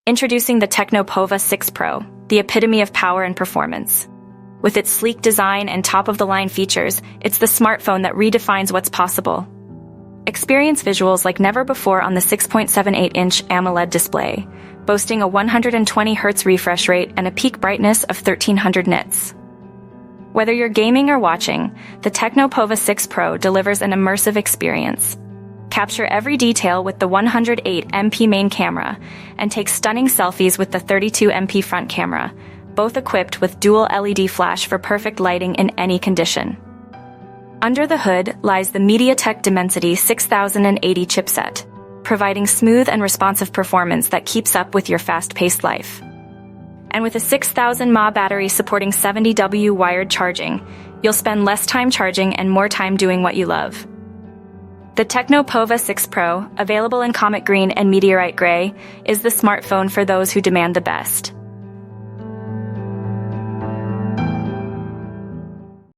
Introducing the Tecno Pova 6 Pro, the epitome of power and performance. With its sleek design and top-of-the-line features, it's the smartphone that redefines what's possible. Experience visuals like never before on the 6.78-inch AMOLED display, boasting a 120Hz refresh rate and a peak brightness of 1300 nits. Whether you're gaming or watching, the Tecno Pova 6 Pro delivers an immersive experience. Capture every detail with the 108MP main camera and take stunning selfies with the 32MP front camera, both equipped with dual LED flash for perfect lighting in any condition. Under the hood lies the MediaTek Dimensity 6080 chipset, providing smooth and responsive performance that keeps up with your fast-paced life. And with a 6000 mAh battery supporting 70W wired charging, you'll spend less time charging and more time doing what you love. The Tecno Pova 6 Pro, available in Comet Green and Meteorite Gray, is the smartphone for those who demand the best.